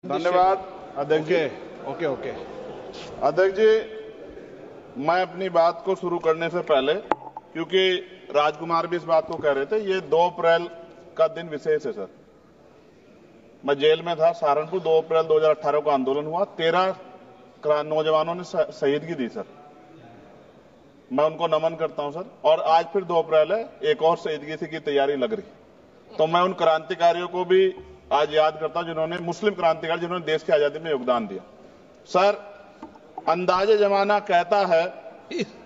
धन्यवाद अध्यक्ष जी। ओके। अध्यक्ष जी, मैं अपनी बात को शुरू करने से पहले, क्योंकि राजकुमार भी इस बात को कह रहे थे, ये 2 अप्रैल का दिन विशेष है सर। मैं जेल में था सहारनपुर, 2 अप्रैल 2018 को आंदोलन हुआ, 13 नौजवानों ने शहीदगी दी सर। मैं उनको नमन करता हूं सर। और आज फिर 2 अप्रैल है, एक और शहीदगी की तैयारी लग रही। तो मैं उन क्रांतिकारियों को भी आज याद करता हूं जिन्होंने, मुस्लिम क्रांतिकारी जिन्होंने देश की आजादी में योगदान दिया। सर, अंदाजे जमाना कहता है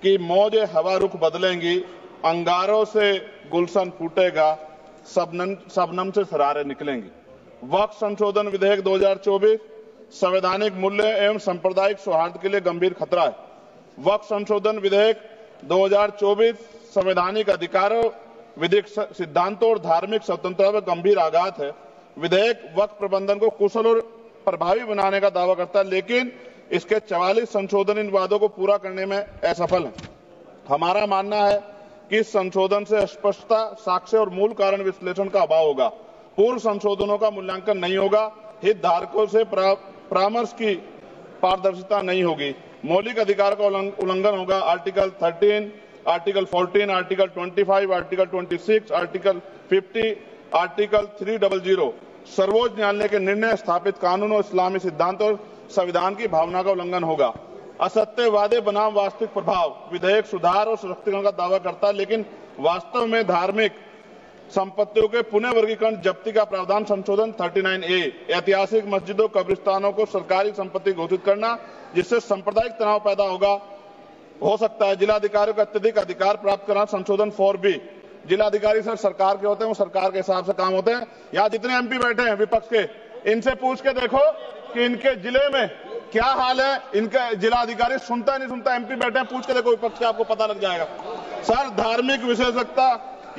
कि मौजे हवा रुख बदलेंगी, अंगारों से गुलशन फूटेगा, शबनम से सरारे निकलेंगी। वक्फ संशोधन विधेयक 2024 संवैधानिक मूल्य एवं सांप्रदायिक सौहार्द के लिए गंभीर खतरा है। वक्फ संशोधन विधेयक 2024 संवैधानिक अधिकारों, विधिक सिद्धांतों और धार्मिक स्वतंत्रता पर गंभीर आघात है। विधेयक वक्फ प्रबंधन को कुशल और प्रभावी बनाने का दावा करता है, लेकिन इसके 44 संशोधन इन वादों को पूरा करने में असफल है। हमारा मानना है कि इस संशोधन से स्पष्टता, साक्ष्य और मूल कारण विश्लेषण का अभाव होगा। पूर्व संशोधनों का मूल्यांकन नहीं होगा, हितधारकों से परामर्श की पारदर्शिता नहीं होगी, मौलिक अधिकार का उल्लंघन होगा। Article 13, article 14, article 25, article 26, article 50, article 300 सर्वोच्च न्यायालय के निर्णय, स्थापित कानून और इस्लामी सिद्धांत और संविधान की भावना का उल्लंघन होगा। असत्य वादे बनाम वास्तविक प्रभाव, विधेयक सुधार और सशक्तिकरण का दावा करता है, लेकिन वास्तव में धार्मिक संपत्तियों के पुनः वर्गीकरण, जब्ती का प्रावधान संशोधन 39A, ऐतिहासिक मस्जिदों, कब्रिस्तानों को सरकारी संपत्ति घोषित करना, जिससे सांप्रदायिक तनाव पैदा हो सकता है। जिलाधिकारी को अत्यधिक अधिकार प्राप्त करना, संशोधन 4B। जिलाधिकारी सर सरकार के होते हैं, वो सरकार के हिसाब से काम होते हैं। यहाँ जितने MP बैठे हैं विपक्ष के, इनसे पूछ के देखो कि इनके जिले में क्या हाल है। इनका जिलाधिकारी सुनता नहीं सुनता, MP बैठे हैं, पूछ के देखो विपक्ष के, आपको पता लग जाएगा। सर, धार्मिक विशेषज्ञता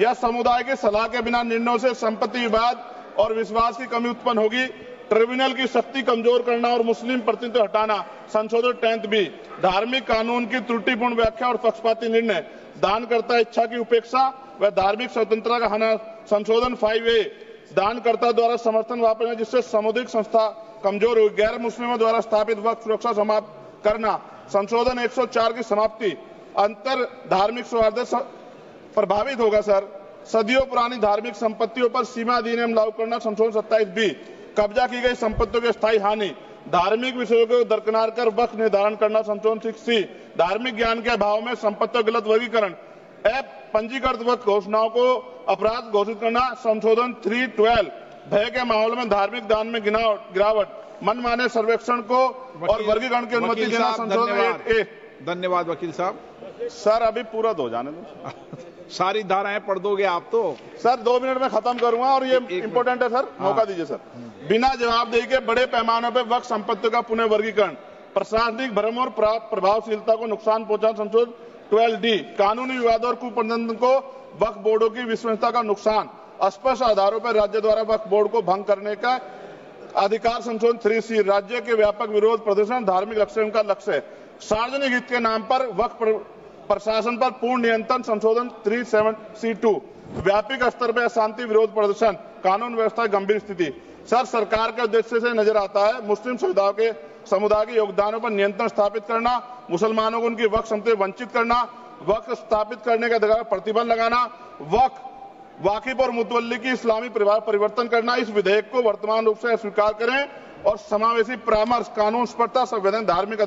या समुदाय की सलाह के बिना निर्णयों से संपत्ति विवाद और विश्वास की कमी उत्पन्न होगी। ट्रिब्यूनल की शक्ति कमजोर करना और मुस्लिम प्रतिनिधित्व हटाना, संशोधन 10B। धार्मिक कानून की त्रुटिपूर्ण व्याख्या और पक्षपाती निर्णय, दानकर्ता इच्छा की उपेक्षा व धार्मिक स्वतंत्रता का हनन, संशोधन 5A। दानकर्ता द्वारा समर्थन वापस, जिससे सामुदायिक संस्था कमजोर हुई। गैर मुस्लिमों द्वारा स्थापित वक्फ सुरक्षा समाप्त करना, संशोधन 104 की समाप्ति, अंतर धार्मिक सौहार्द प्रभावित होगा। सर, सदियों पुरानी धार्मिक संपत्तियों पर सीमा अधिनियम लागू करना, संशोधन 27B। कब्जा की गई संपत्तियों की स्थायी हानि, धार्मिक विषयों को दरकिनार कर वक्फ निर्धारण करना, संशोधन 6C। धार्मिक ज्ञान के अभाव में संपत्तियों गलत वर्गीकरण, पंजीकृत वक्फ घोषणाओं को अपराध घोषित करना, संशोधन 312। भय के माहौल में धार्मिक दान में गिरावट, मनमाने सर्वेक्षण को और वर्गीकरण की अनुमति देना, संशोधन 8A। धन्यवाद वकील साहब। सर, अभी पूरा दो जाने दो। सारी धाराएं पढ़ दोगे आप तो? सर, 2 मिनट में खत्म करूंगा और ये इंपॉर्टेंट है सर, मौका दीजिए सर। बिना जवाबदेही के बड़े पैमाने पर वक्फ संपत्तियों का पुनः वर्गीकरण, प्रशासनिक भ्रम और प्रभावशीलता को नुकसान पहुंचाना, संशोधन 12D। कानूनी विवादों और कुप्रबंधन को वक्फ बोर्डों की विश्वसनीयता का नुकसान, अस्पष्ट आधारों पर राज्य द्वारा वक्फ बोर्ड को भंग करने का अधिकार, संशोधन 3C। राज्य के व्यापक विरोध प्रदर्शन धार्मिक लक्ष्यों का लक्ष्य, सार्वजनिक हित के नाम पर वक्फ प्रशासन पर पूर्ण नियंत्रण, संशोधन 37C2। व्यापक स्तर पर अशांति विरोध प्रदर्शन, कानून व्यवस्था गंभीर स्थिति। सर, सरकार के उद्देश्य से नजर आता है मुस्लिम समुदाय के योगदानों पर नियंत्रण स्थापित करना, मुसलमानों को उनकी वक्फ संपत्ति वंचित करना, वक्फ स्थापित करने के अधिकार पर प्रतिबंध लगाना, वाकिफ और मुतवल्ली की इस्लामी परिवर्तन करना। इस विधेयक को वर्तमान रूप से स्वीकार करें और समावेशी परामर्श, कानून स्पष्टता, संवैधानिक धार्मिक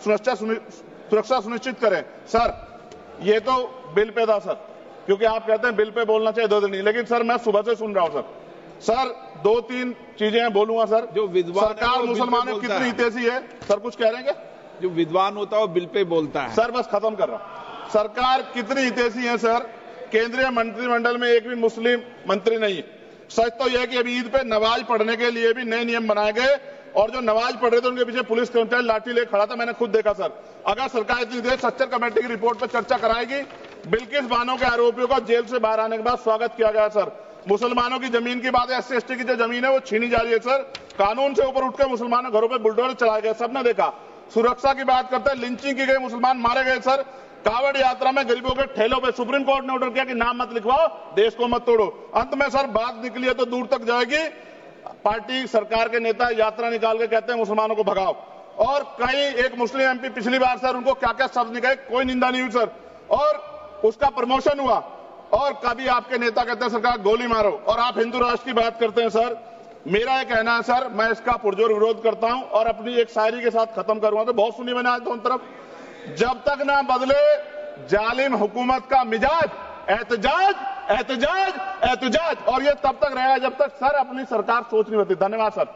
सुरक्षा सुनिश्चित करें। सर, ये तो बिल पे था सर, क्योंकि आप कहते हैं बिल पे बोलना चाहिए 2 दिन नहीं, लेकिन सर मैं सुबह से सुन रहा हूं सर 2-3 चीजें बोलूंगा सर। जो विद्वान सरकार मुसलमानों की कितनी हितैषी है सर, कुछ कह रहे हैं क्या? जो विद्वान होता है वो बिल पे बोलता है। सर, बस खत्म कर रहा हूं। सरकार कितनी हितैषी है सर? केंद्रीय मंत्रिमंडल में एक भी मुस्लिम मंत्री नहीं है। सच तो यह कि अभी ईद पे नमाज पढ़ने के लिए भी नए नियम बनाए गए, और जो नमाज पढ़ रहे थे उनके पीछे पुलिस कर्मचारी लाठी लेकर खड़ा था, मैंने खुद देखा सर। अगर सरकार इतनी देर सच्चर कमेटी की रिपोर्ट पर चर्चा कराएगी, बिल्किस बानो के आरोपियों का जेल से बाहर आने के बाद स्वागत किया गया सर। मुसलमानों की जमीन की बात है, SC/ST की जो जमीन है वो छीनी जा रही है सर। कानून से ऊपर उठकर मुसलमानों घरों पर बुलडोजर चलाए गए, सबने देखा। सुरक्षा की बात करते हैं, लिंचिंग की गई, मुसलमान मारे गए सर। कावड़ यात्रा में गरीबों के ठेलों पे सुप्रीम कोर्ट ने ऑर्डर किया कि नाम मत लिखवाओ, देश को मत तोड़ो। अंत में सर बात निकली है तो दूर तक जाएगी। पार्टी सरकार के नेता यात्रा निकाल के कहते हैं मुसलमानों को भगाओ, और कई एक मुस्लिम एमपी पिछली बार सर उनको क्या क्या शब्द निकले, कोई निंदा नहीं हुई सर, और उसका प्रमोशन हुआ। और कभी आपके नेता कहते हैं सरकार गोली मारो, और आप हिंदू राष्ट्र की बात करते हैं सर। मेरा यह कहना है सर, मैं इसका पुरजोर विरोध करता हूं और अपनी एक शायरी के साथ खत्म करूंगा। तो बहुत सुनी मैंने आज दोनों तरफ, जब तक ना बदले जालिम हुकूमत का मिजाज, एहतजाज एहतजाज एहतजाज, और ये तब तक रहेगा जब तक सर अपनी सरकार सोच नहीं होती। धन्यवाद सर।